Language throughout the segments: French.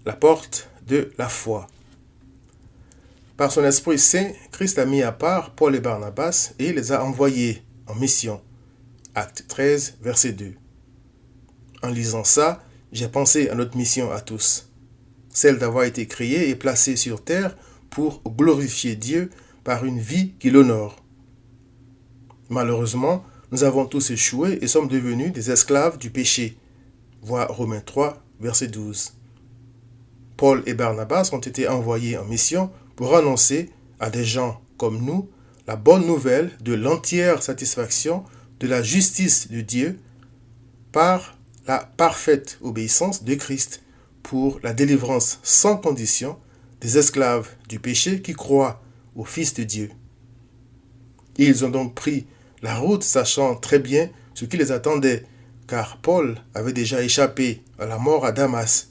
la porte de la foi. Par son Esprit Saint, Christ a mis à part Paul et Barnabas et les a envoyés en mission. Acte 13, verset 2. En lisant ça, j'ai pensé à notre mission à tous, celle d'avoir été créés et placés sur terre pour glorifier Dieu par une vie qui l'honore. Malheureusement, nous avons tous échoué et sommes devenus des esclaves du péché. Voir Romains 3, verset 12. Paul et Barnabas ont été envoyés en mission pour annoncer à des gens comme nous la bonne nouvelle de l'entière satisfaction de la justice de Dieu par la parfaite obéissance de Christ pour la délivrance sans condition des esclaves du péché qui croient au Fils de Dieu. Ils ont donc pris la route sachant très bien ce qui les attendait, car Paul avait déjà échappé à la mort à Damas,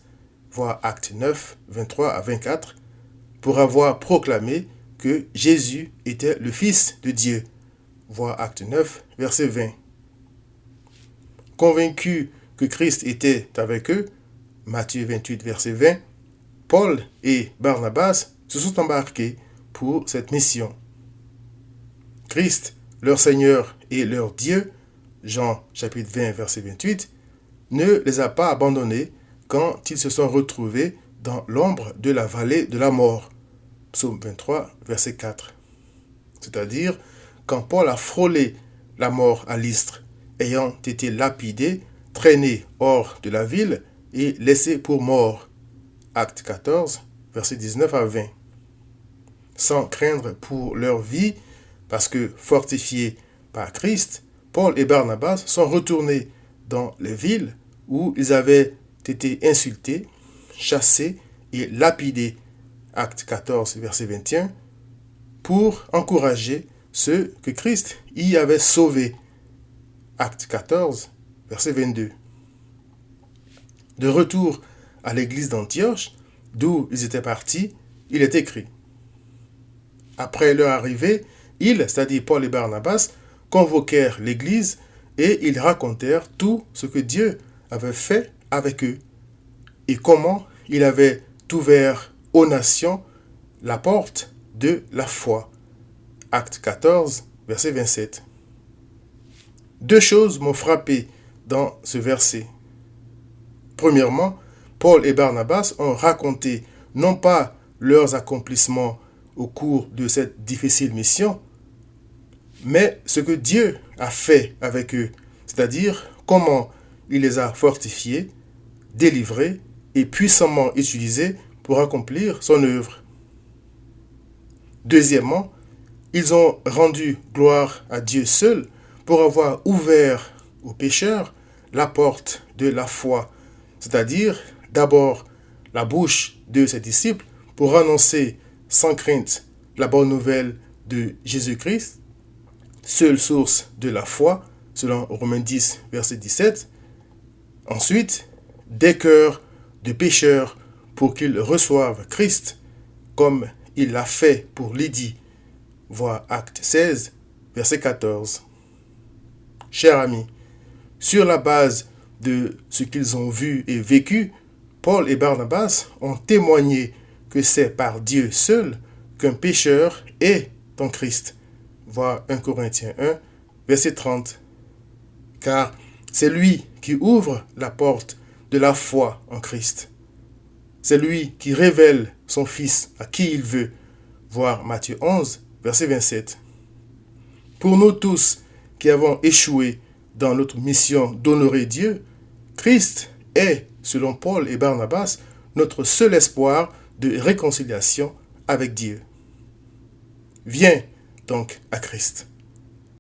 voir Acte 9, 23 à 24, pour avoir proclamé que Jésus était le Fils de Dieu, voir Acte 9, verset 20. Convaincus que Christ était avec eux, Matthieu 28, verset 20, Paul et Barnabas se sont embarqués pour cette mission. Christ, leur Seigneur et leur Dieu, Jean chapitre 20, verset 28, ne les a pas abandonnés quand ils se sont retrouvés dans l'ombre de la vallée de la mort. Psaume 23, verset 4. C'est-à-dire quand Paul a frôlé la mort à Lystre, ayant été lapidé, traîné hors de la ville et laissé pour mort. Acte 14, verset 19 à 20. Sans craindre pour leur vie, parce que fortifiés par Christ, Paul et Barnabas sont retournés dans les villes où ils avaient été insultés, chassés et lapidés. Acte 14, verset 21, pour encourager ceux que Christ y avait sauvés. Acte 14, verset 22. De retour à l'église d'Antioche, d'où ils étaient partis, il est écrit: après leur arrivée, ils, c'est-à-dire Paul et Barnabas, convoquèrent l'église et ils racontèrent tout ce que Dieu avait fait avec eux et comment il avait ouvert aux nations la porte de la foi. Acte 14, verset 27. Deux choses m'ont frappé dans ce verset. Premièrement, Paul et Barnabas ont raconté non pas leurs accomplissements au cours de cette difficile mission, mais ce que Dieu a fait avec eux, c'est-à-dire comment il les a fortifiés, délivrés et puissamment utilisés pour accomplir son œuvre. Deuxièmement, ils ont rendu gloire à Dieu seul pour avoir ouvert aux pécheurs la porte de la foi, c'est-à-dire d'abord la bouche de ses disciples pour annoncer sans crainte la bonne nouvelle de Jésus-Christ, seule source de la foi, selon Romains 10, verset 17. Ensuite, des cœurs de pécheurs pour qu'ils reçoivent Christ, comme il l'a fait pour Lydie, voir Acte 16, verset 14. Chers amis, sur la base de ce qu'ils ont vu et vécu, Paul et Barnabas ont témoigné que c'est par Dieu seul qu'un pécheur est en Christ. Voir 1 Corinthiens 1, verset 30. Car c'est lui qui ouvre la porte de la foi en Christ. C'est lui qui révèle son Fils à qui il veut. Voir Matthieu 11, verset 27. Pour nous tous qui avons échoué dans notre mission d'honorer Dieu, Christ est, selon Paul et Barnabas, notre seul espoir de réconciliation avec Dieu. Viens donc à Christ.